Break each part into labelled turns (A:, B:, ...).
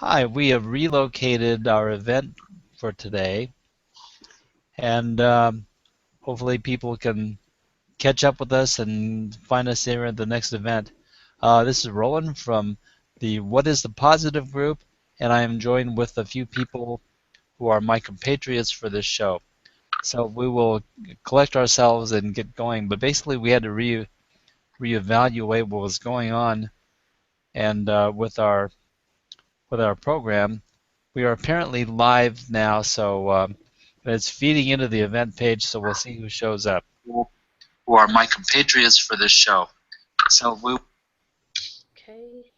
A: Hi, we have relocated our event for today, and hopefully people can catch up with us and find us here at the next event. This is Roland from the What is the Positive group, and I am joined with a few people who are my compatriots for this show. So we will collect ourselves and get going, but basically we had to reevaluate what was going on and with our program. We are apparently live now, so it's feeding into the event page, so we'll see who shows up. Who are my compatriots for this show. So we.
B: Okay.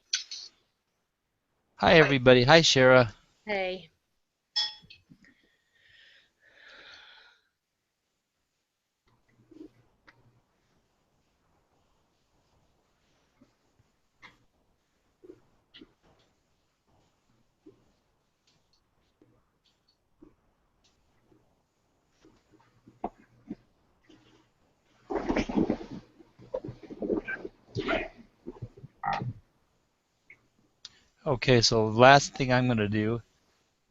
A: Hi everybody. Hi Shara.
B: Hey.
A: Okay, so the last thing I'm going to do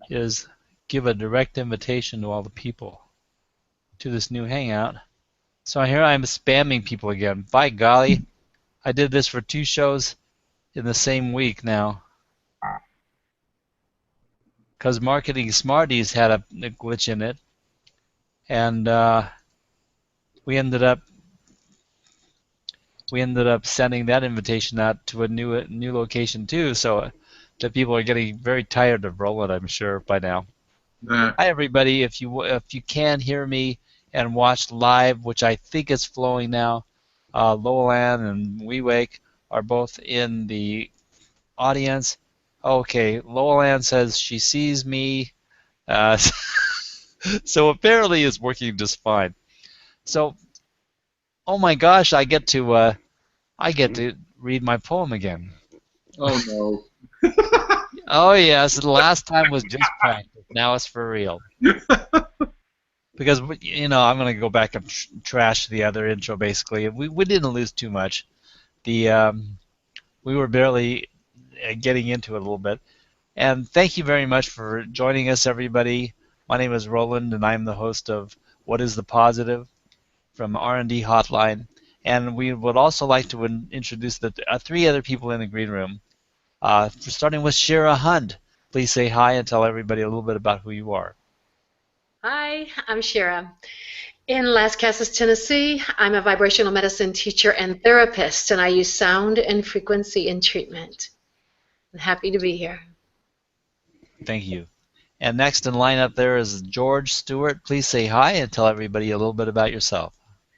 A: is give a direct invitation to all the people to this new hangout. So here I'm spamming people again. By golly, I did this for 2 shows in the same week now. Because Marketing Smarties had a glitch in it, and we ended up sending that invitation out to a new location too. So the people are getting very tired of rolling, I'm sure by now. Hi everybody. If you can hear me and watch live, which I think is flowing now, Lowell Ann and WeWake are both in the audience. Okay, Lowell Ann says she sees me, uh, so apparently it's working just fine. So, oh my gosh, I get to read my poem again.
C: Oh no.
A: Oh yes, the last time was just practice. Now it's for real. Because I'm gonna go back and trash the other intro. Basically, we didn't lose too much. The We were barely getting into it a little bit. And thank you very much for joining us, everybody. My name is Roland, and I'm the host of What is the Positive from R&D Hotline. And we would also like to introduce the 3 other people in the green room. Starting with Shira Hund. Please say hi and tell everybody a little bit about who you are.
B: Hi, I'm Shara. In Las Casas, Tennessee, I'm a vibrational medicine teacher and therapist, and I use sound and frequency in treatment. I'm happy to be here.
A: Thank you. And next in line up there is George Stewart. Please say hi and tell everybody a little bit about yourself.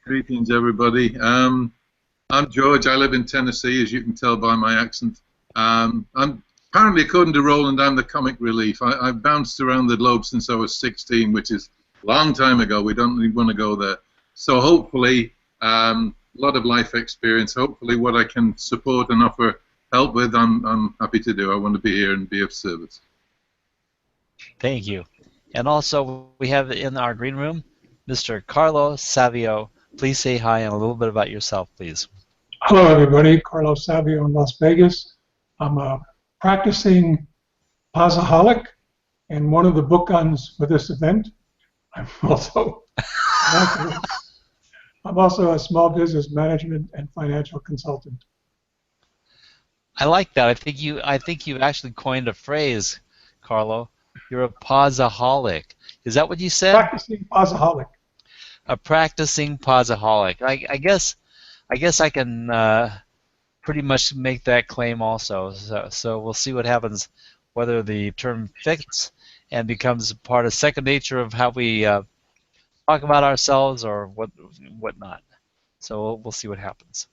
C: Greetings, everybody. I'm George. I live in Tennessee, as you can tell by my accent. I'm apparently, according to Roland, I'm the comic relief. I've bounced around the globe since I was 16, which is a long time ago. We don't really want to go there. So hopefully, a lot of life experience. Hopefully, what I can support and offer help with, I'm happy to do. I want to be here and be of service.
A: Thank you. And also, we have in our green room Mr. Carlo Savio. Please say hi and a little bit about yourself, please.
D: Hello, everybody. Carlos Savio in Las Vegas. I'm a practicing posaholic and one of the bookends for this event. I'm also a small business management and financial consultant.
A: I like that. I think you actually coined a phrase, Carlo. You're a posaholic. Is that what you said?
D: Practicing posaholic.
A: A practicing posaholic. I guess I can pretty much make that claim also. So we'll see what happens, whether the term fits and becomes part of second nature of how we talk about ourselves or whatnot. So we'll see what happens.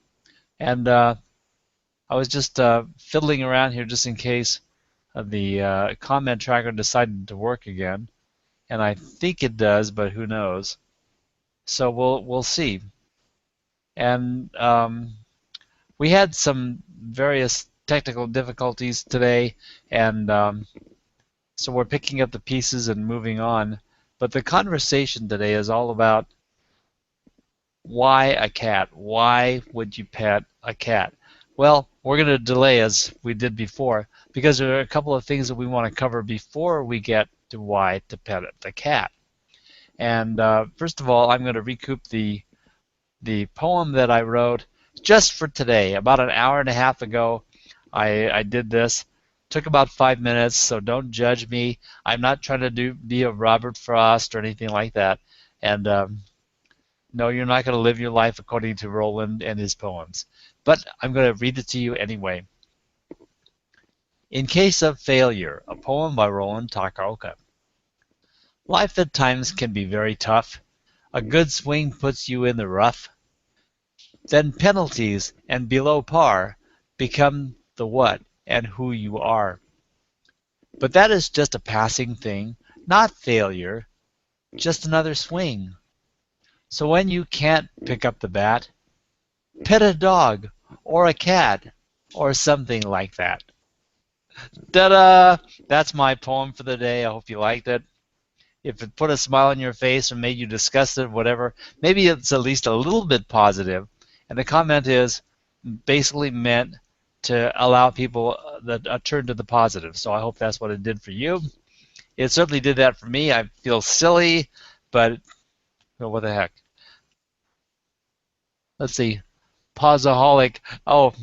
A: And I was just fiddling around here just in case the comment tracker decided to work again, and I think it does, but who knows? So we'll see. And we had some various technical difficulties today, and so we're picking up the pieces and moving on. But the conversation today is all about why a cat? Why would you pet a cat? Well, we're going to delay as we did before because there are a couple of things that we want to cover before we get to why to pet the cat. And first of all, I'm going to recoup the poem that I wrote just for today. About an hour and a half ago, I did this. Took about 5 minutes, so don't judge me. I'm not trying to be a Robert Frost or anything like that. And no, you're not going to live your life according to Roland and his poems. But I'm going to read it to you anyway. In Case of Failure, a poem by Roland Takaoka. Life at times can be very tough. A good swing puts you in the rough. Then penalties and below par become the what and who you are. But that is just a passing thing, not failure, just another swing. So when you can't pick up the bat, pet a dog or a cat or something like that. Ta-da! That's my poem for the day. I hope you liked it. If it put a smile on your face or made you disgusted, whatever, maybe it's at least a little bit positive. And the comment is basically meant to allow people a turn to the positive. So I hope that's what it did for you. It certainly did that for me. I feel silly, but well, what the heck. Let's see. Posaholic. Oh,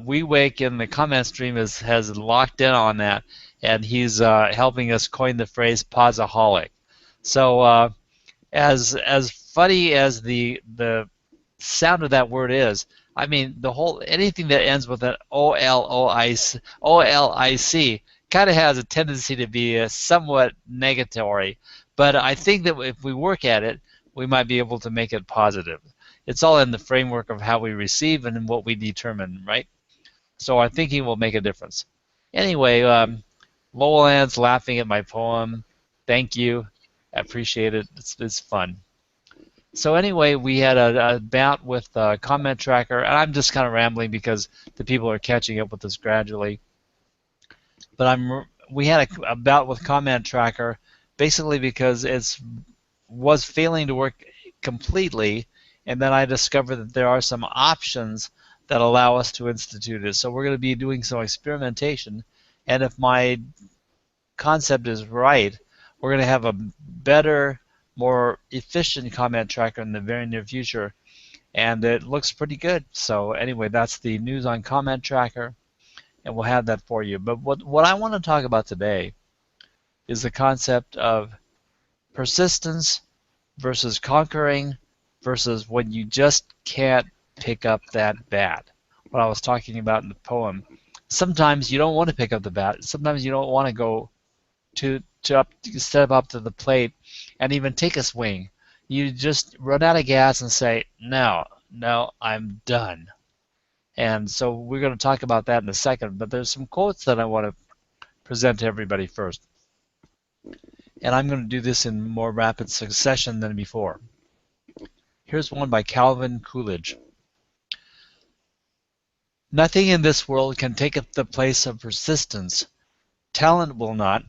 A: We Wake in the comment stream has locked in on that, and he's helping us coin the phrase posaholic. So as funny as the sound of that word is, I mean the whole anything that ends with an O-L-I-C kind of has a tendency to be somewhat negatory, but I think that if we work at it, we might be able to make it positive. It's all in the framework of how we receive and what we determine, right? So I think he will make a difference. Anyway, Lowell Ann's laughing at my poem. Thank you. I appreciate it. It's fun. So anyway, we had a bout with Comment Tracker, and I'm just kind of rambling because the people are catching up with us gradually. But we had a bout with Comment Tracker basically because it was failing to work completely, and then I discovered that there are some options that allow us to institute it. So we're going to be doing some experimentation, and if my concept is right, we're going to have a better, more efficient comment tracker in the very near future, and it looks pretty good. So anyway, that's the news on comment tracker, and we'll have that for you. But what I want to talk about today is the concept of persistence versus conquering versus when you just can't pick up that bat. What I was talking about in the poem. Sometimes you don't want to pick up the bat. Sometimes you don't want to go to step up to the plate and even take a swing. You just run out of gas and say, no, I'm done. And so we're going to talk about that in a second, but there's some quotes that I want to present to everybody first. And I'm going to do this in more rapid succession than before. Here's one by Calvin Coolidge. Nothing in this world can take up the place of persistence. Talent will not.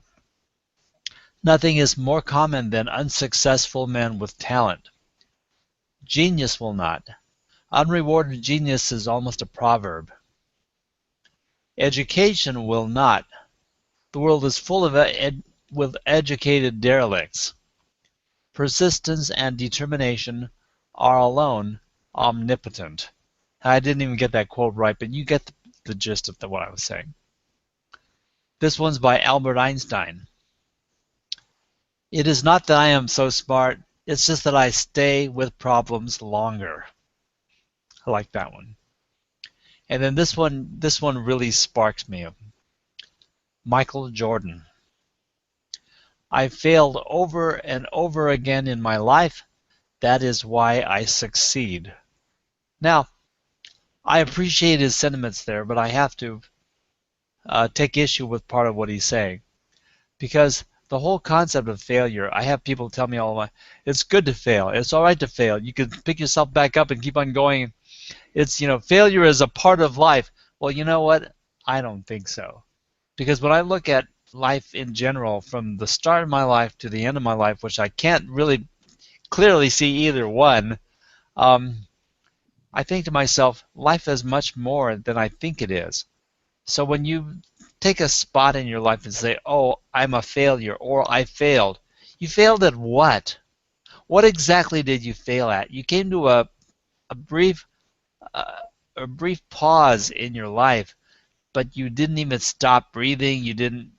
A: Nothing is more common than unsuccessful men with talent. Genius will not. Unrewarded genius is almost a proverb. Education will not. The world is full of with educated derelicts. Persistence and determination are alone omnipotent. I didn't even get that quote right, but you get the gist of what I was saying. This one's by Albert Einstein. It is not that I am so smart, it's just that I stay with problems longer. I like that one. And then this one really sparks me. Michael Jordan. I failed over and over again in my life. That is why I succeed. Now, I appreciate his sentiments there, but I have to take issue with part of what he's saying. Because the whole concept of failure, I have people tell me all the time, it's good to fail. It's all right to fail. You can pick yourself back up and keep on going. It's, failure is a part of life. Well, you know what? I don't think so. Because when I look at life in general, from the start of my life to the end of my life, which I can't really clearly see either one, I think to myself, life is much more than I think it is. So when you take a spot in your life and say, oh, I'm a failure, or I failed, you failed at what? What exactly did you fail at? You came to a brief uh, a brief pause in your life, but you didn't even stop breathing. You didn't.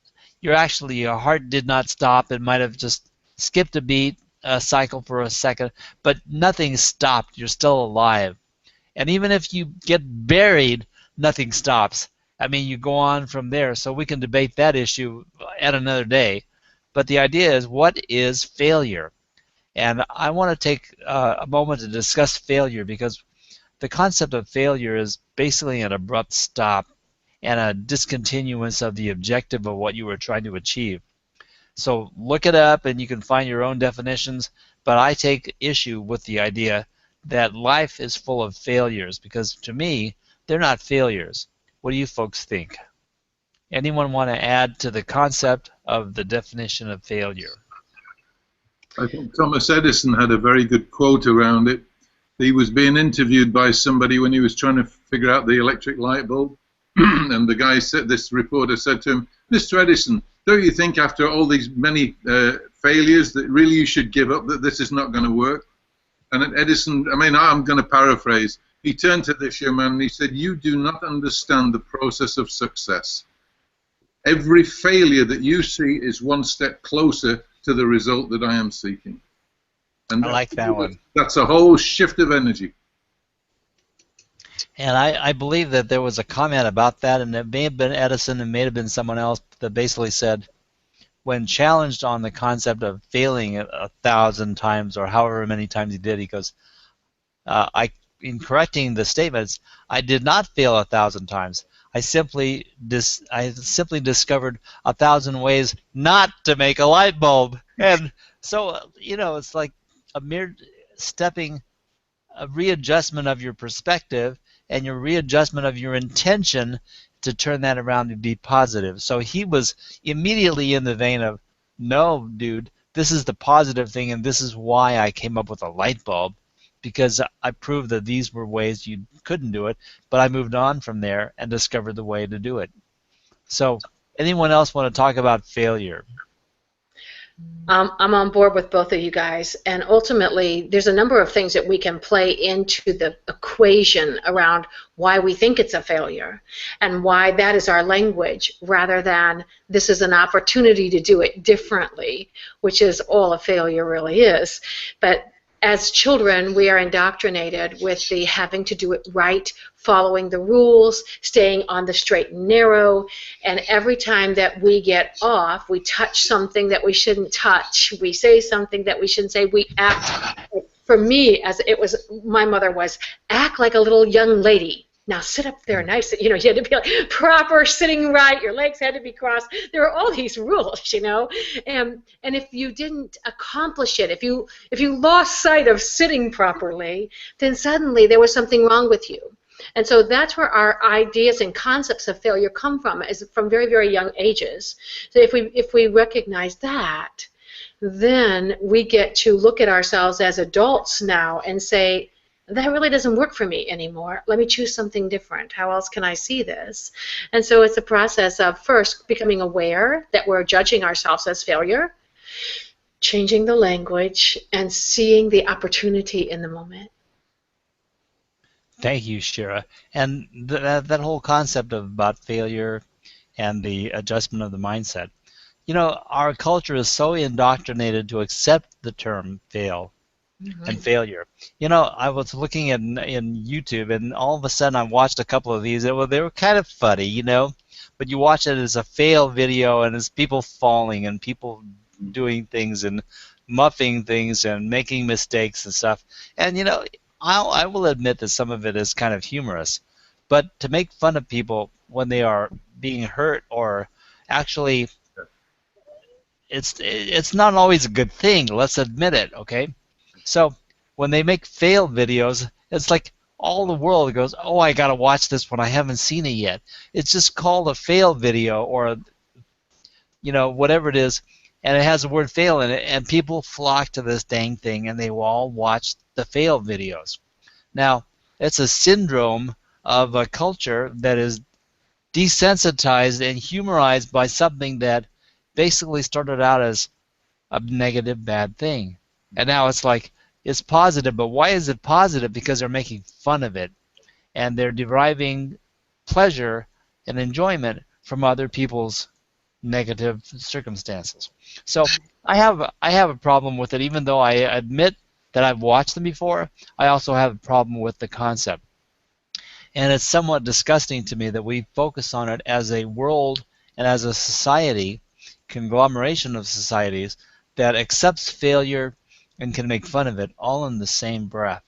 A: Your heart did not stop. It might have just skipped a beat, a cycle for a second, but nothing stopped. You're still alive. And even if you get buried, nothing stops. I mean, you go on from there. So we can debate that issue at another day. But the idea is, what is failure? And I want to take a moment to discuss failure, because the concept of failure is basically an abrupt stop and a discontinuance of the objective of what you were trying to achieve. So look it up and you can find your own definitions, but I take issue with the idea that life is full of failures, because to me, they're not failures. What do you folks think? Anyone want to add to the concept of the definition of failure?
C: I think Thomas Edison had a very good quote around it. He was being interviewed by somebody when he was trying to figure out the electric light bulb, and the guy said, this reporter said to him, Mr. Edison, don't you think after all these many failures that really you should give up, that this is not going to work? And Edison, I mean, I'm going to paraphrase, he turned to this young man and he said, you do not understand the process of success. Every failure that you see is one step closer to the result that I am seeking. And
A: I like that one.
C: That's a whole shift of energy.
A: And I believe that there was a comment about that, and it may have been Edison, it may have been someone else, that basically said, when challenged on the concept of failing 1,000 times or however many times he did, he goes, in correcting the statements, I did not fail 1,000 times. I simply discovered 1,000 ways not to make a light bulb. And so, it's like a mere a readjustment of your perspective and your readjustment of your intention to turn that around to be positive. So he was immediately in the vein of, no, dude, this is the positive thing, and this is why I came up with a light bulb, because I proved that these were ways you couldn't do it, but I moved on from there and discovered the way to do it. So anyone else want to talk about failure?
B: I'm on board with both of you guys, and ultimately there's a number of things that we can play into the equation around why we think it's a failure and why that is our language, rather than this is an opportunity to do it differently, which is all a failure really is. But as children, we are indoctrinated with the having to do it right, following the rules, staying on the straight and narrow, and every time that we get off, we touch something that we shouldn't touch, we say something that we shouldn't say, we act. For me, as it was, my mother was, act like a little young lady. Now sit up there nice, you had to be like proper, sitting right, your legs had to be crossed. There were all these rules, and if you didn't accomplish it, if you lost sight of sitting properly, then suddenly there was something wrong with you. And so that's where our ideas and concepts of failure come from, is from very, very young ages. So if we recognize that, then we get to look at ourselves as adults now and say, that really doesn't work for me anymore. Let me choose something different. How else can I see this? And so it's a process of first becoming aware that we're judging ourselves as failure, changing the language, and seeing the opportunity in the moment.
A: Thank you, Shira. And that whole concept about failure and the adjustment of the mindset. Our culture is so indoctrinated to accept the term fail and failure. I was looking in YouTube, and all of a sudden I watched a couple of these. They were kind of funny, but you watch it as a fail video, and it's people falling and people doing things and muffing things and making mistakes and stuff. And I will admit that some of it is kind of humorous, but to make fun of people when they are being hurt, or actually, it's not always a good thing. Let's admit it, okay? So when they make fail videos, it's like all the world goes, oh, I got to watch this one. I haven't seen it yet. It's just called a fail video, or whatever it is, and it has the word fail in it, and people flock to this dang thing, and they will all watch the fail videos. Now, It's a syndrome of a culture that is desensitized and humorized by something that basically started out as a negative, bad thing. And now it's like, it's positive, but why is it positive? Because they're making fun of it, and they're deriving pleasure and enjoyment from other people's negative circumstances. So I have a problem with it, even though I admit that I've watched them before. I also have a problem with the concept. And it's somewhat disgusting to me that we focus on it as a world and as a society, conglomeration of societies, that accepts failure and can make fun of it all in the same breath.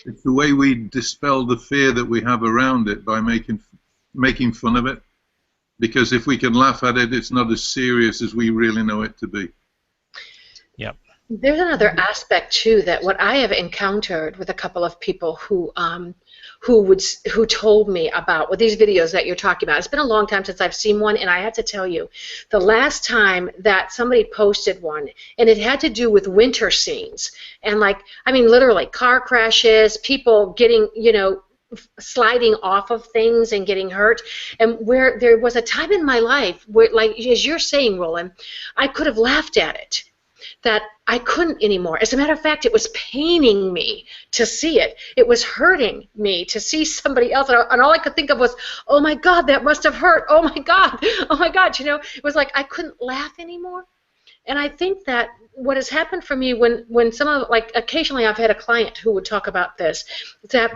C: It's the way we dispel the fear that we have around it by making fun of it. Because if we can laugh at it, it's not as serious as we really know it to be.
A: Yep.
B: There's another aspect too, that what I have encountered with a couple of people who told me about with these videos that you're talking about. It's been a long time since I've seen one, and I have to tell you, the last time that somebody posted one, and it had to do with winter scenes, and like, I mean, literally car crashes, people getting, sliding off of things and getting hurt, and where there was a time in my life where, like as you're saying, Roland, I could have laughed at it, that I couldn't anymore. As a matter of fact, it was paining me to see it. It was hurting me to see somebody else, and all I could think of was, oh my God, that must have hurt. Oh my God, it was like I couldn't laugh anymore. And I think that what has happened for me when some of, like occasionally I've had a client who would talk about this, that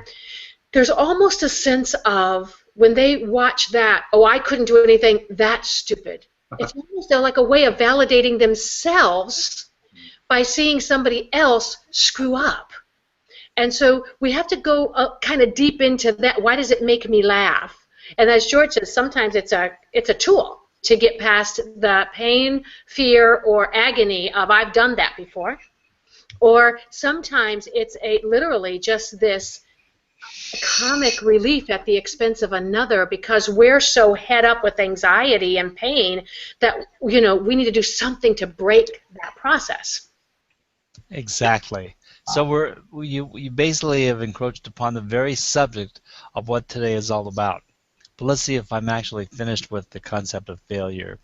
B: there's almost a sense of when they watch that, oh, I couldn't do anything, that's stupid. It's almost like a way of validating themselves by seeing somebody else screw up. And so we have to go kind of deep into that. Why does it make me laugh? And as George says, sometimes it's a tool to get past the pain, fear, or agony of I've done that before. Or sometimes it's literally just this comic relief at the expense of another, because we're so head up with anxiety and pain that we need to do something to break that process.
A: Exactly. So you basically have encroached upon the very subject of what today is all about. But let's see if I'm actually finished with the concept of failure.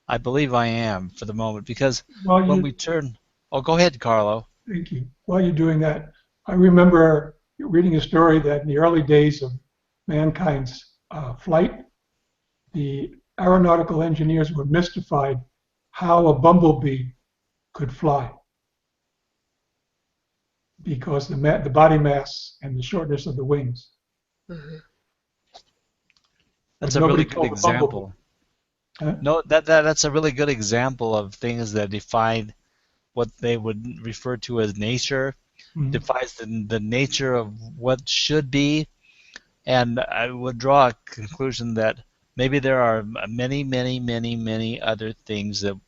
A: I believe I am for the moment, because when we turn... Oh, go ahead, Carlo.
D: Thank you. While you're doing that, I remember reading a story that in the early days of mankind's flight, the aeronautical engineers were mystified how a bumblebee could fly, because the body mass and the shortness of the wings.
B: Mm-hmm.
A: That's a really good example.
D: Huh?
A: No, that's a really good example of things that define what they would refer to as nature. Mm-hmm. Defies the nature of what should be, and I would draw a conclusion that maybe there are many, many, many, many other things that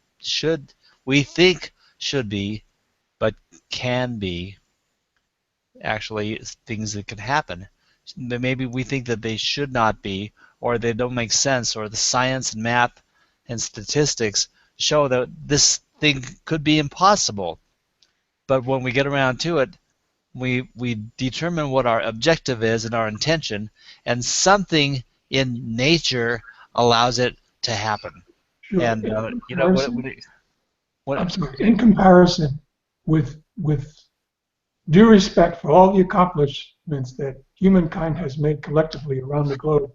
A: we think should be, but can be actually things that can happen. Maybe we think that they should not be, or they don't make sense, or the science and math and statistics show that this thing could be impossible. But when we get around to it, we determine what our objective is and our intention, and something in nature allows it to happen.
D: Sure.
A: And
D: I'm sorry. In comparison, with due respect for all the accomplishments that humankind has made collectively around the globe,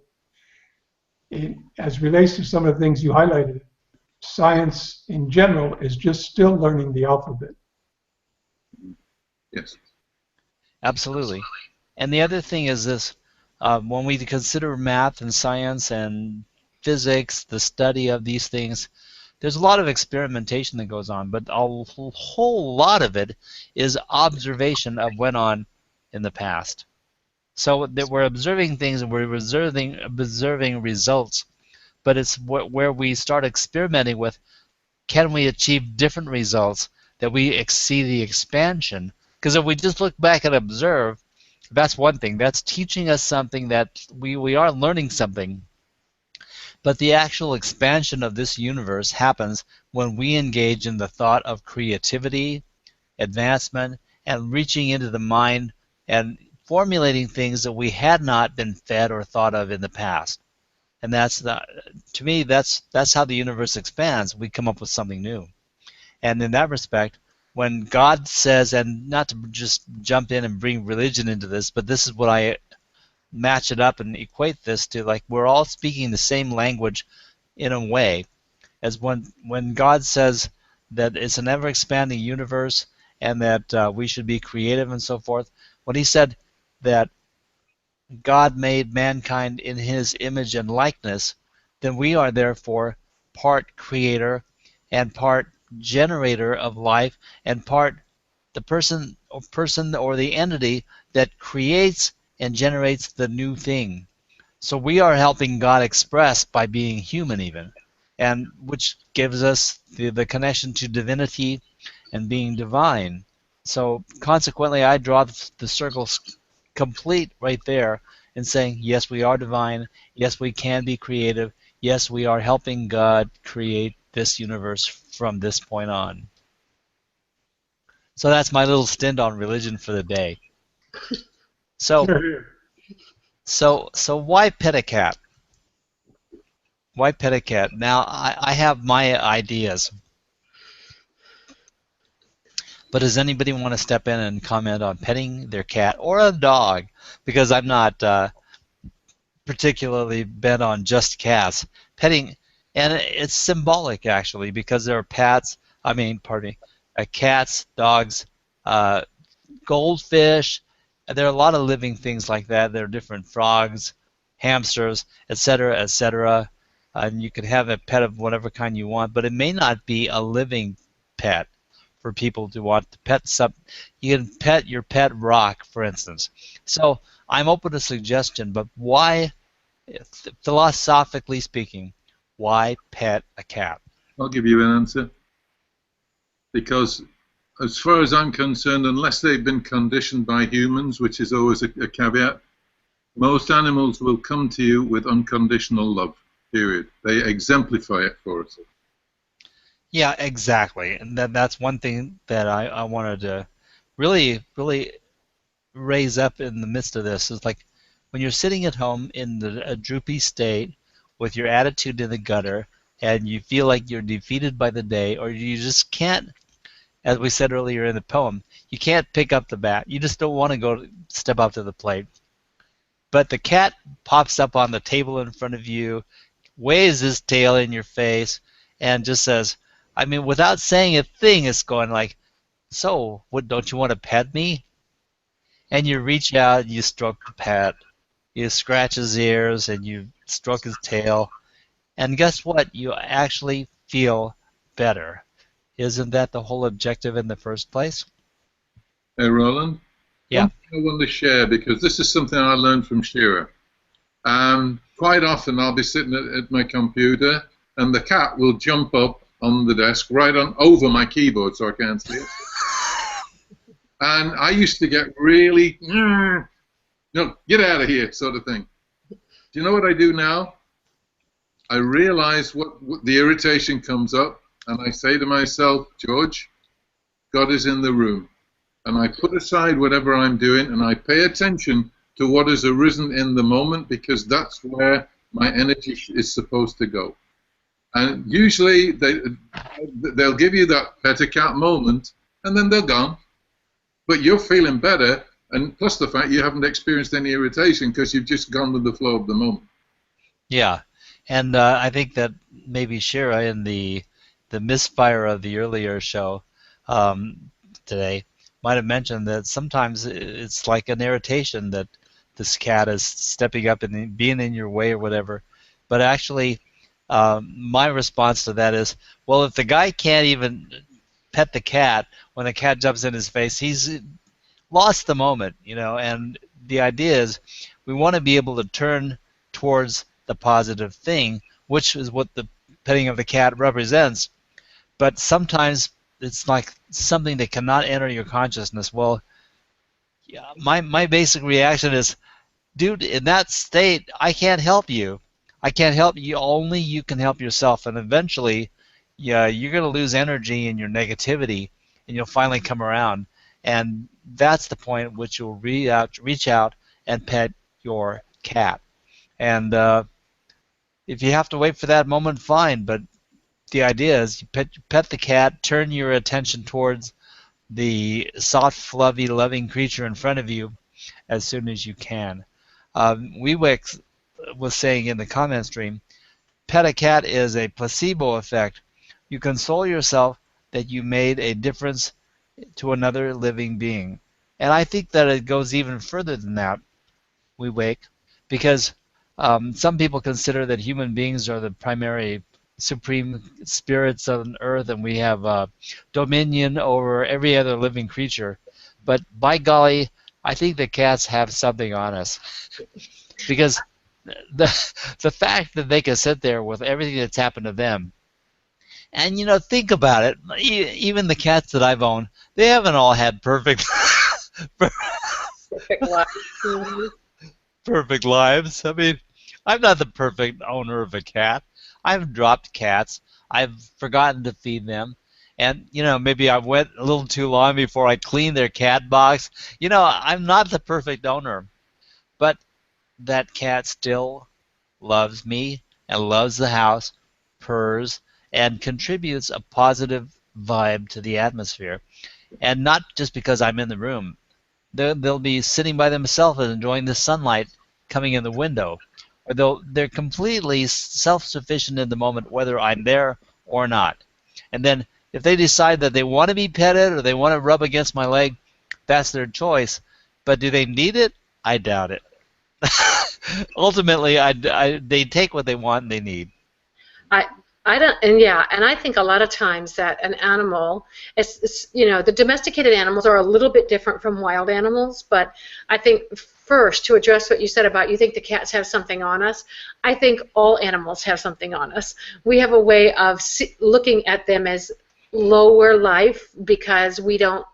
D: as relates to some of the things you highlighted, science in general is just still learning the alphabet.
C: Yes.
A: Absolutely. And the other thing is this, when we consider math and science and physics, the study of these things, there's a lot of experimentation that goes on, but a whole lot of it is observation of what went on in the past. So that we're observing things and we're observing results, but it's where we start experimenting with, can we achieve different results that we exceed the expansion? Because if we just look back and observe, that's one thing. That's teaching us something, that we are learning something. But the actual expansion of this universe happens when we engage in the thought of creativity, advancement, and reaching into the mind and formulating things that we had not been fed or thought of in the past. And to me, that's how the universe expands. We come up with something new. And in that respect, when God says, and not to just jump in and bring religion into this, but this is what I match it up and equate this to, like, we're all speaking the same language in a way, as when God says that it's an ever-expanding universe and that we should be creative and so forth. When he said that God made mankind in his image and likeness, then we are therefore part creator and part generator of life and part the person or the entity that creates and generates the new thing. So we are helping God express by being human even, and which gives us the connection to divinity and being divine. So consequently, I draw the circles complete right there in saying, yes, we are divine, yes, we can be creative, yes, we are helping God create this universe from this point on. So that's my little stint on religion for the day. So why pet a cat? Why pet a cat? Now, I have my ideas. But does anybody want to step in and comment on petting their cat or a dog? Because I'm not particularly bent on just cats. Petting, and it's symbolic actually, because there are cats, dogs, goldfish. There are a lot of living things like that. There are different frogs, hamsters, etc., etc. And you can have a pet of whatever kind you want, but it may not be a living pet for people to want to pet something. You can pet your pet rock, for instance. So I'm open to suggestion, but why, philosophically speaking, why pet a cat?
C: I'll give you an answer. Because as far as I'm concerned, unless they've been conditioned by humans, which is always a caveat, most animals will come to you with unconditional love, period. They exemplify it for us.
A: Yeah, exactly. And that's one thing that I wanted to really, really raise up in the midst of this is, like, when you're sitting at home in a droopy state with your attitude in the gutter and you feel like you're defeated by the day, or you just can't, as we said earlier in the poem, you can't pick up the bat. You just don't want to go step up to the plate. But the cat pops up on the table in front of you, waves his tail in your face, and just says, I mean, without saying a thing, it's going like, so, what, don't you want to pet me? And you reach out and you stroke the pet. You scratch his ears and you stroke his tail. And guess what? You actually feel better. Isn't that the whole objective in the first place?
C: Hey, Roland?
A: Yeah.
C: One thing I want to share, because this is something I learned from Shira. Quite often I'll be sitting at my computer and the cat will jump up on the desk right on over my keyboard so I can't see it. And I used to get really, no, get out of here sort of thing. Do you know what I do now? I realize what the irritation comes up, and I say to myself, George, God is in the room. And I put aside whatever I'm doing and I pay attention to what has arisen in the moment, because that's where my energy is supposed to go. And usually they'll give you that pet a cat moment and then they're gone. But you're feeling better, and plus the fact you haven't experienced any irritation because you've just gone with the flow of the moment.
A: Yeah, and I think that maybe Shira, in the misfire of the earlier show today, might have mentioned that sometimes it's like an irritation that this cat is stepping up and being in your way or whatever. But actually, my response to that is, well, if the guy can't even pet the cat when the cat jumps in his face, he's lost the moment, you know. And the idea is we want to be able to turn towards the positive thing, which is what the petting of the cat represents. But sometimes it's like something that cannot enter your consciousness. Well, yeah, my basic reaction is, dude, in that state, I can't help you. I can't help you. Only you can help yourself. And eventually, yeah, you're going to lose energy in your negativity, and you'll finally come around. And that's the point at which you'll reach out and pet your cat. And if you have to wait for that moment, fine. But the idea is you pet the cat, turn your attention towards the soft, fluffy, loving creature in front of you as soon as you can. WeWix was saying in the comment stream, pet a cat is a placebo effect. You console yourself that you made a difference to another living being. And I think that it goes even further than that, WeWake, because some people consider that human beings are the primary supreme spirits on earth and we have dominion over every other living creature. But by golly, I think the cats have something on us. Because the fact that they can sit there with everything that's happened to them, and think about it, even the cats that I've owned, they haven't all had perfect
B: Perfect life. Mhm.
A: perfect lives. I mean, I'm not the perfect owner of a cat. I've dropped cats. I've forgotten to feed them. And, maybe I went a little too long before I cleaned their cat box. I'm not the perfect owner. But that cat still loves me and loves the house, purrs, and contributes a positive vibe to the atmosphere. And not just because I'm in the room. They'll be sitting by themselves and enjoying the sunlight coming in the window. Or they're completely self-sufficient in the moment, whether I'm there or not. And then if they decide that they want to be petted or they want to rub against my leg, that's their choice. But do they need it? I doubt it. Ultimately, they take what they want and they need.
B: I I don't, and yeah, and I think a lot of times that an animal, the domesticated animals are a little bit different from wild animals, but I think first, to address what you said about you think the cats have something on us, I think all animals have something on us. We have a way of looking at them as lower life because we don't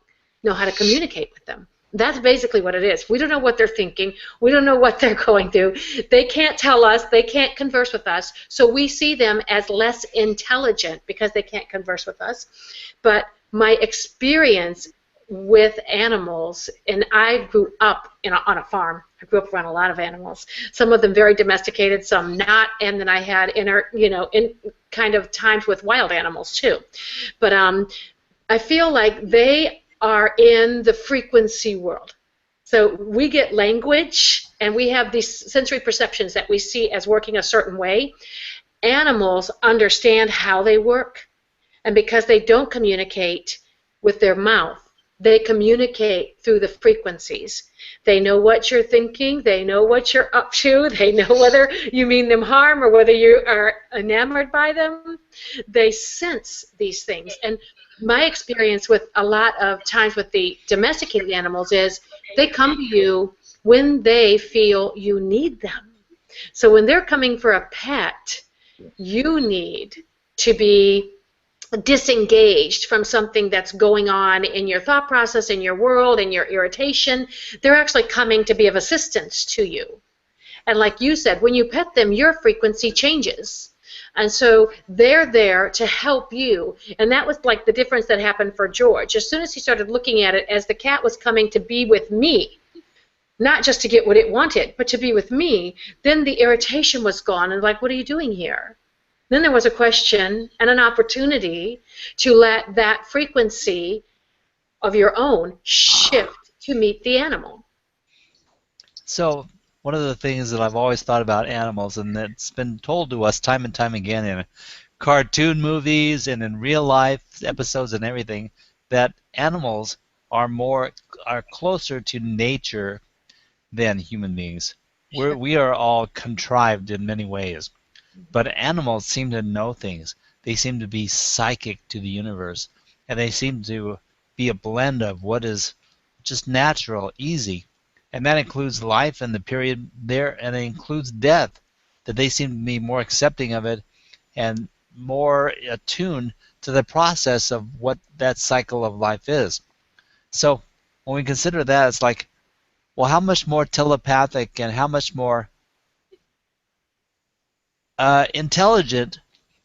B: know how to communicate with them. That's basically what it is. We don't know what they're thinking. We don't know what they're going through. They can't tell us. They can't converse with us. So we see them as less intelligent because they can't converse with us. But my experience with animals, and I grew up on a farm. I grew up around a lot of animals. Some of them very domesticated, some not. And then I had in kind of times with wild animals too. But I feel like they are in the frequency world. So we get language and we have these sensory perceptions that we see as working a certain way. Animals understand how they work, and because they don't communicate with their mouth, they communicate through the frequencies. They know what you're thinking, they know what you're up to, they know whether you mean them harm or whether you are enamored by them. They sense these things. And my experience with a lot of times with the domesticated animals is they come to you when they feel you need them. So when they're coming for a pet, you need to be disengaged from something that's going on in your thought process, in your world, in your irritation. They're actually coming to be of assistance to you. And like you said, when you pet them, your frequency changes. And so they're there to help you. And that was like the difference that happened for George. As soon as he started looking at it as the cat was coming to be with me, not just to get what it wanted, but to be with me, then the irritation was gone. And like, what are you doing here? Then there was a question and an opportunity to let that frequency of your own shift to meet the animal.
A: So one of the things that I've always thought about animals, and that's been told to us time and time again in cartoon movies and in real life episodes and everything, that animals are closer to nature than human beings. We are all contrived in many ways. But animals seem to know things. They seem to be psychic to the universe. And they seem to be a blend of what is just natural, easy. And that includes life and the period there, and it includes death. That they seem to be more accepting of it and more attuned to the process of what that cycle of life is. So when we consider that, it's like, well, how much more telepathic and how much more intelligent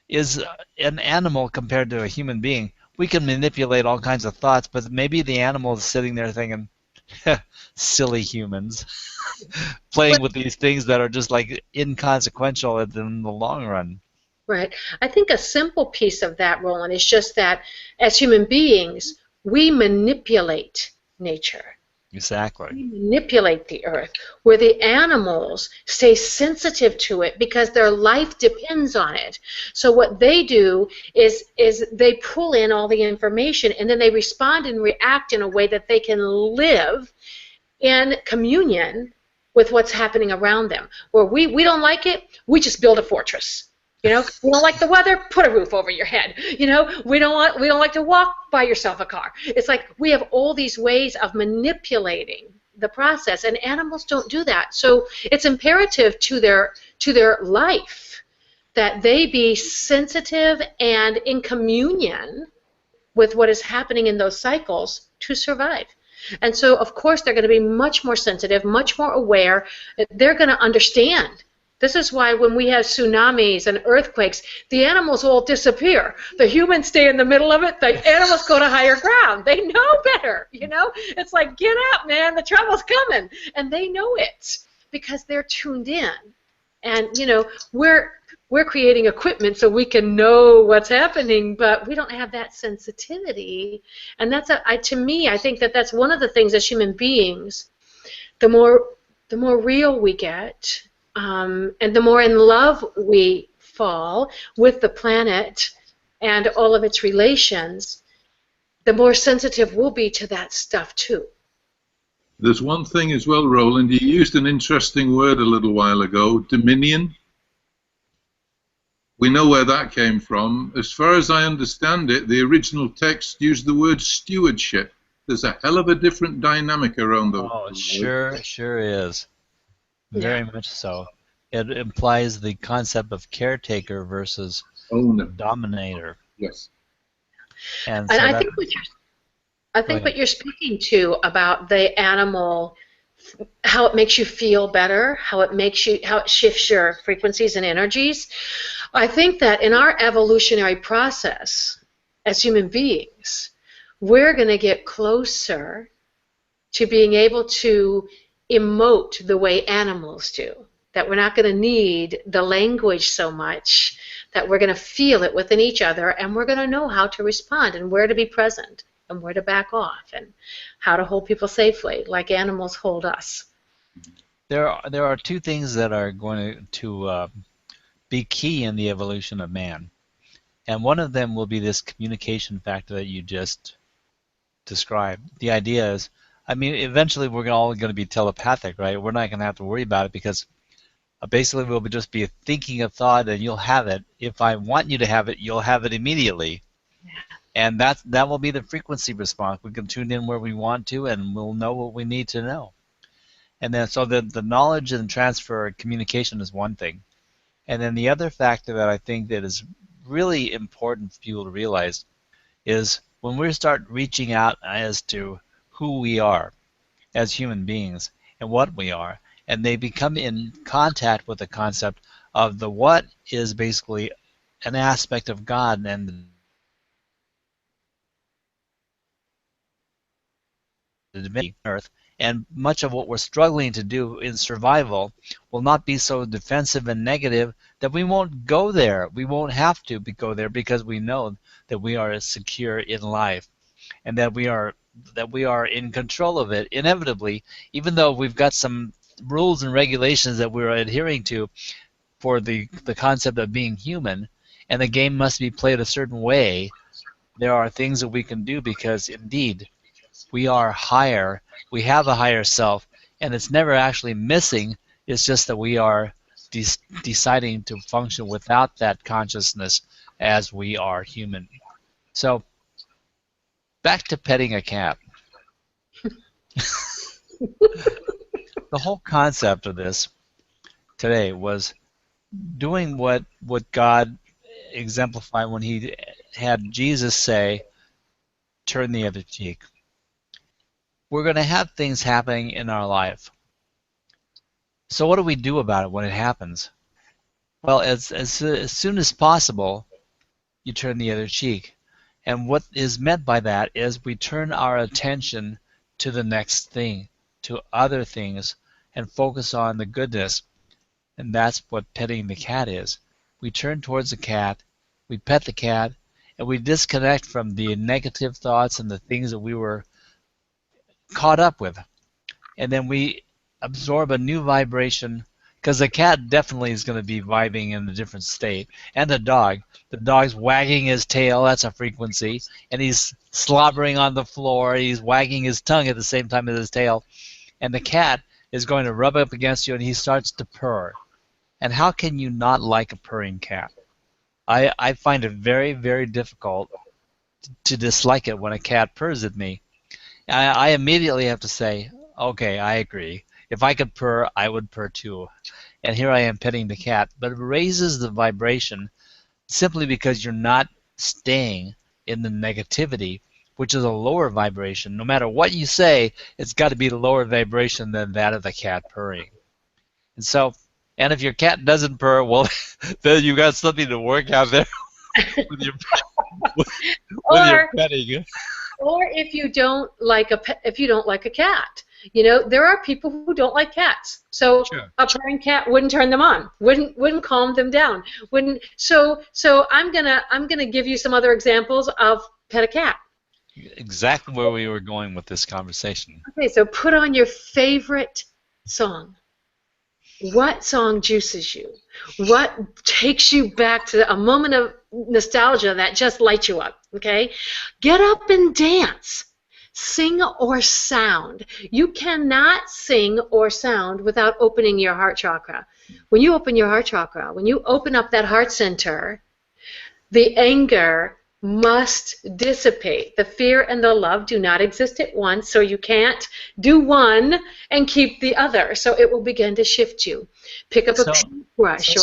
A: is an animal compared to a human being? we can manipulate all kinds of thoughts, but maybe the animal is sitting there thinking, silly humans, playing with these things that are just like inconsequential in the long run.
B: Right. I think a simple piece of that, Roland, is just that as human beings, we manipulate nature.
A: Exactly.
B: We manipulate the earth, where the animals stay sensitive to it because their life depends on it. So what they do is they pull in all the information, and then they respond and react in a way that they can live in communion with what's happening around them. Where we don't like it, we just build a fortress. You know, we don't like the weather, put a roof over your head. You know, we don't like to walk, buy yourself a car. It's like we have all these ways of manipulating the process, and animals don't do that. So it's imperative to their life that they be sensitive and in communion with what is happening in those cycles to survive. And so, of course, they're going to be much more sensitive, much more aware. They're going to understand. This is why when we have tsunamis and earthquakes, the animals all disappear. The humans stay in the middle of it. The animals go to higher ground. They know better, you know? It's like, get out, man, the trouble's coming. And they know it because they're tuned in. And, you know, we're creating equipment so we can know what's happening, but we don't have that sensitivity. And that's, to me, I think that that's one of the things as human beings, the more real we get, and the more in love we fall with the planet and all of its relations, the more sensitive we'll be to that stuff too.
C: There's one thing as well, Roland. You used an interesting word a little while ago, dominion. We know where that came from. As far as I understand it, the original text used the word stewardship. There's a hell of a different dynamic around those.
A: Oh, sure is. Very much so. It implies the concept of caretaker versus
C: owner,
A: dominator.
C: Yes.
B: And so I think what you're speaking to about the animal, how it makes you feel better, how it shifts your frequencies and energies. I think that in our evolutionary process as human beings, we're going to get closer to being able to emote the way animals do. That we're not going to need the language so much, that we're going to feel it within each other, and we're going to know how to respond and where to be present and where to back off and how to hold people safely, like animals hold us.
A: There are two things that are going to be key in the evolution of man. And one of them will be this communication factor that you just described. The idea is, I mean, eventually we're all going to be telepathic, right? We're not going to have to worry about it because basically we'll just be thinking a thought and you'll have it. If I want you to have it, you'll have it immediately. Yeah. And that will be the frequency response. We can tune in where we want to and we'll know what we need to know. And then so the knowledge and transfer communication is one thing. And then the other factor that I think that is really important for people to realize is when we start reaching out as to who we are as human beings and what we are, and they become in contact with the concept of the what is basically an aspect of God and the divinity of earth, and much of what we're struggling to do in survival will not be so defensive and negative that we won't go there. We won't have to go there because we know that we are secure in life and that we are in control of it inevitably, even though we've got some rules and regulations that we're adhering to for the concept of being human, and the game must be played a certain way. There are things that we can do because indeed we are higher, we have a higher self, and it's never actually missing. It's just that we are deciding to function without that consciousness as we are human. So back to petting a cat. The whole concept of this today was doing what God exemplified when he had Jesus say, turn the other cheek. We're going to have things happening in our life. So what do we do about it when it happens? Well, as soon as possible, you turn the other cheek. And what is meant by that is we turn our attention to the next thing, to other things, and focus on the goodness. And that's what petting the cat is. We turn towards the cat, we pet the cat, and we disconnect from the negative thoughts and the things that we were caught up with. And then we absorb a new vibration, because the cat definitely is going to be vibing in a different state. And the dog. The dog's wagging his tail, that's a frequency, and he's slobbering on the floor, he's wagging his tongue at the same time as his tail. And the cat is going to rub up against you and he starts to purr. And how can you not like a purring cat? I find it very, very difficult to dislike it when a cat purrs at me. I immediately have to say, okay, I agree. If I could purr, I would purr too. And here I am petting the cat. But it raises the vibration simply because you're not staying in the negativity, which is a lower vibration. No matter what you say, it's got to be the lower vibration than that of the cat purring. And so, and if your cat doesn't purr, well, then you've got something to work out there with your, with your petting.
B: Or if you don't like a cat. You know, there are people who don't like cats. So
A: Sure.
B: A purring cat wouldn't turn them on, wouldn't calm them down. Wouldn't so I'm gonna give you some other examples of pet a cat.
A: Exactly where we were going with this conversation.
B: Okay, so put on your favorite song. What song juices you? What takes you back to a moment of nostalgia that just lights you up? Okay? Get up and dance. Sing or sound. You cannot sing or sound without opening your heart chakra. When you open your heart chakra, when you open up that heart center, the anger must dissipate. The fear and the love do not exist at once, so you can't do one and keep the other. So it will begin to shift you. Pick up a paintbrush.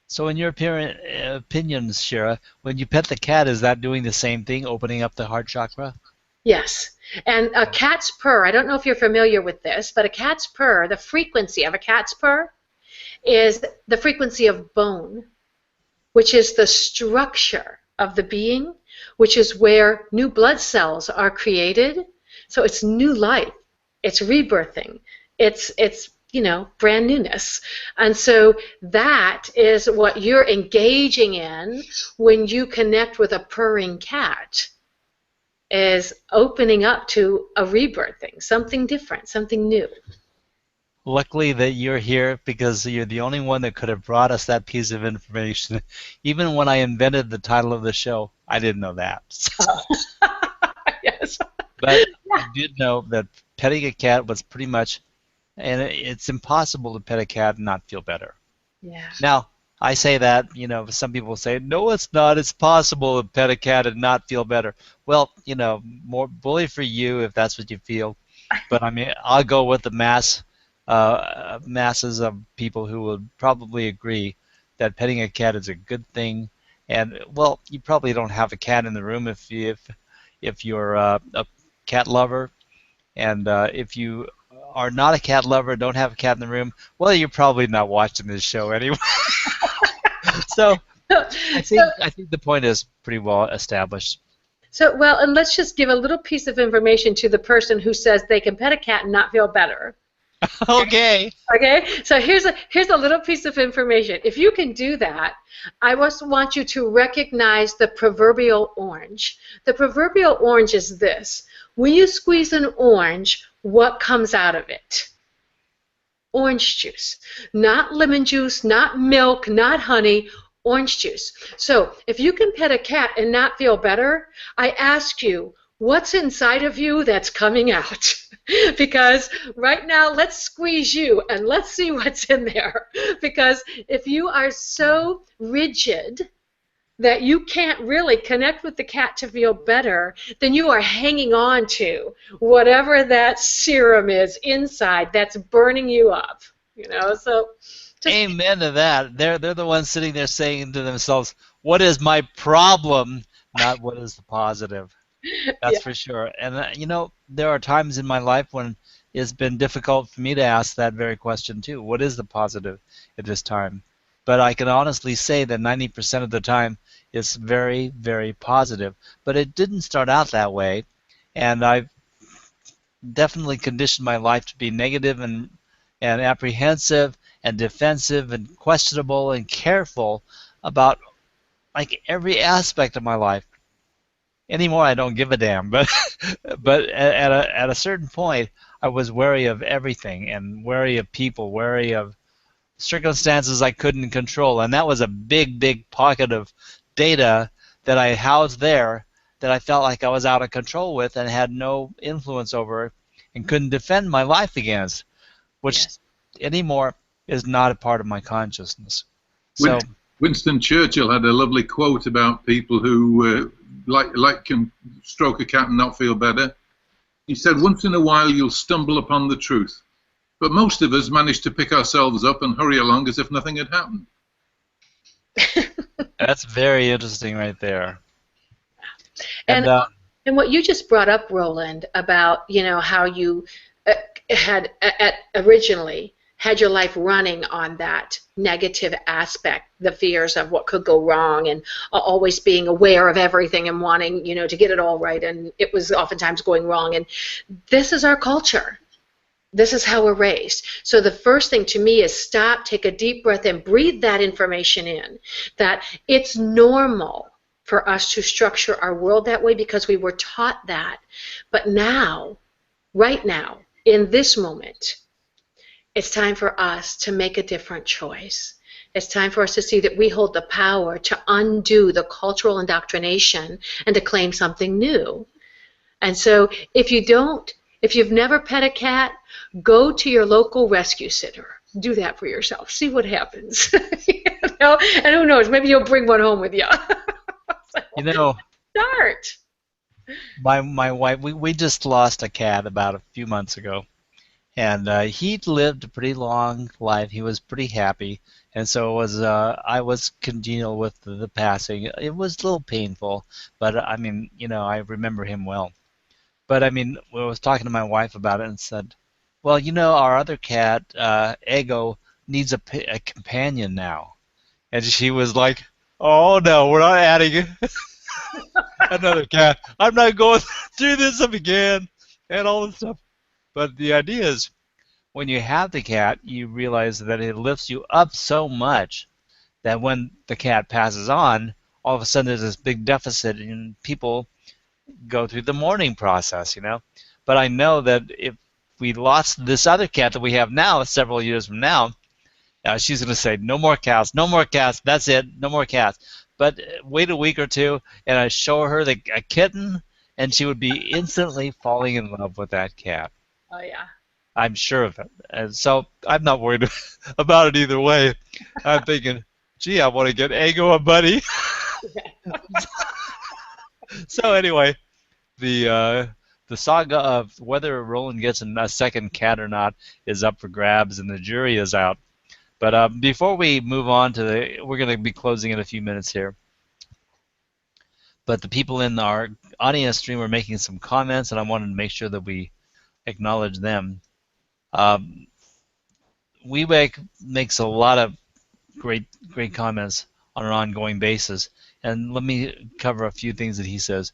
A: So in your opinions, Shira, when you pet the cat, is that doing the same thing, opening up the heart chakra?
B: Yes. And a cat's purr, I don't know if you're familiar with this, but a cat's purr, the frequency of a cat's purr is the frequency of bone, which is the structure of the being, which is where new blood cells are created. So it's new life. It's rebirthing. It's brand newness. And so that is what you're engaging in when you connect with a purring cat, is opening up to a rebirthing, something different, something new.
A: Luckily that you're here, because you're the only one that could have brought us that piece of information. Even when I invented the title of the show, I didn't know that.
B: Yes.
A: But I did know that petting a cat was pretty much, and it's impossible to pet a cat and not feel better.
B: Yeah.
A: Now, I say that, some people say, no, it's not. It's possible to pet a cat and not feel better. Well, more bully for you if that's what you feel. But I mean, I'll go with the masses of people who would probably agree that petting a cat is a good thing. And well, you probably don't have a cat in the room if you're a cat lover, and if you are not a cat lover, don't have a cat in the room, well, you're probably not watching this show anyway. So I think the point is pretty well established.
B: So, well, and let's just give a little piece of information to the person who says they can pet a cat and not feel better.
A: Okay.
B: Okay. So here's a little piece of information. If you can do that, I just want you to recognize the proverbial orange. The proverbial orange is this. When you squeeze an orange, what comes out of it? Orange juice. Not lemon juice, not milk, not honey, orange juice. So if you can pet a cat and not feel better, I ask you, what's inside of you that's coming out? Because right now, let's squeeze you and let's see what's in there. Because if you are so rigid that you can't really connect with the cat to feel better, then you are hanging on to whatever that serum is inside that's burning you up. So just
A: amen to that. They're the ones sitting there saying to themselves, "What is my problem?" Not what is the positive. That's for sure. And there are times in my life when it's been difficult for me to ask that very question too. What is the positive at this time? but I can honestly say that 90% of the time it's very, very positive. But it didn't start out that way, and I've definitely conditioned my life to be negative and apprehensive and defensive and questionable and careful about like every aspect of my life. Anymore, I don't give a damn, but but at a certain point, I was wary of everything and wary of people, wary of circumstances I couldn't control, and that was a big, big pocket of data that I housed there that I felt like I was out of control with and had no influence over and couldn't defend my life against, which
B: Yes.
A: anymore is not a part of my consciousness.
C: Win-
A: So,
C: Winston Churchill had a lovely quote about people who can stroke a cat and not feel better. He said, "Once in a while you'll stumble upon the truth, but most of us manage to pick ourselves up and hurry along as if nothing had happened."
A: that's very interesting right there.
B: And
A: And
B: and what you just brought up, Roland, about how you had originally had your life running on that negative aspect, the fears of what could go wrong, and always being aware of everything and wanting to get it all right, and it was oftentimes going wrong. And this is our culture. This is how we're raised. So the first thing to me is stop, take a deep breath, and breathe that information in, that it's normal for us to structure our world that way because we were taught that. But now, right now, in this moment, it's time for us to make a different choice. It's time for us to see that we hold the power to undo the cultural indoctrination and to claim something new. And so if you've never pet a cat, go to your local rescue center. Do that for yourself. See what happens. And who knows, maybe you'll bring one home with you. Start.
A: my wife, we just lost a cat about a few months ago, and he'd lived a pretty long life. He was pretty happy, and so I was congenial with the passing. It was a little painful, but I mean, I remember him well. But I mean, I was talking to my wife about it and said, well, our other cat, Ego, needs a companion now. And she was like, oh no, we're not adding another cat. I'm not going through this again and all this stuff. But the idea is, when you have the cat, you realize that it lifts you up so much that when the cat passes on, all of a sudden there's this big deficit and people go through the mourning process. But I know that if we lost this other cat that we have now, several years from now, she's going to say, no more cats, no more cats, that's it, no more cats. But wait a week or two, and I show her a kitten, and she would be instantly falling in love with that cat.
B: Oh, yeah.
A: I'm sure of it. And so I'm not worried about it either way. I'm thinking, gee, I want to get Ego a buddy. So anyway, the saga of whether Roland gets a second cat or not is up for grabs, and the jury is out. But before we move on we're going to be closing in a few minutes here. But the people in our audience stream are making some comments, and I wanted to make sure that we acknowledge them. Weebeck makes a lot of great comments on an ongoing basis, and let me cover a few things that he says.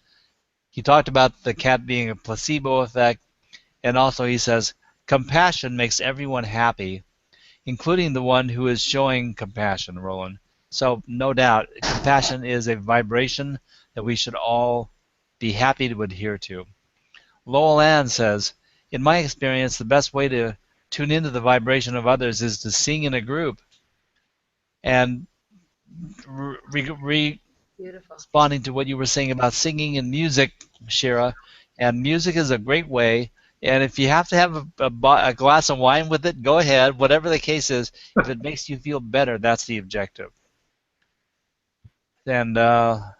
A: He talked about the cat being a placebo effect, and also he says, compassion makes everyone happy, including the one who is showing compassion, Roland. So no doubt, compassion is a vibration that we should all be happy to adhere to. Lowell Ann says, in my experience, the best way to tune into the vibration of others is to sing in a group. And responding to what you were saying about singing and music, Shira, and music is a great way. And if you have to have a glass of wine with it, go ahead. Whatever the case is, if it makes you feel better, that's the objective. And a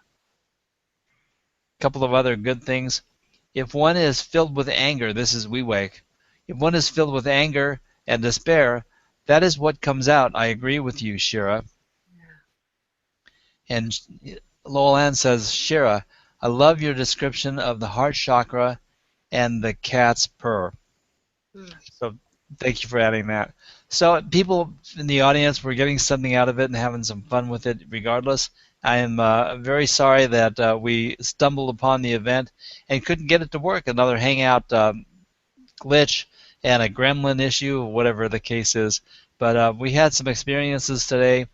A: couple of other good things. If one is filled with anger, this is Wewake. If one is filled with anger and despair, that is what comes out. I agree with you, Shira. Yeah. And Lowell Ann says, Shira, I love your description of the heart chakra and the cat's purr. So thank you for adding that. So people in the audience were getting something out of it and having some fun with it regardless. I am very sorry that we stumbled upon the event and couldn't get it to work. Another Hangout glitch and a gremlin issue, whatever the case is. But we had some experiences today,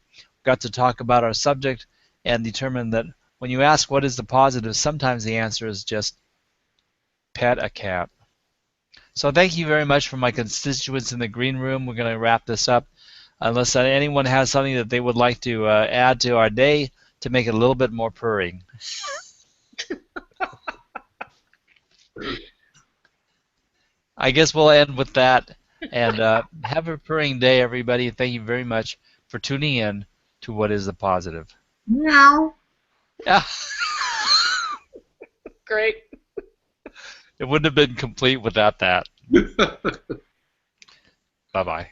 A: got to talk about our subject, and determined that when you ask what is the positive, sometimes the answer is just pet a cat. So thank you very much for my constituents in the green room. We're going to wrap this up. Unless anyone has something that they would like to add to our day to make it a little bit more purring. I guess we'll end with that. And have a purring day, everybody. Thank you very much for tuning in to What is the Positive.
C: Meow.
A: Yeah.
B: Great.
A: It wouldn't have been complete without that. Bye-bye.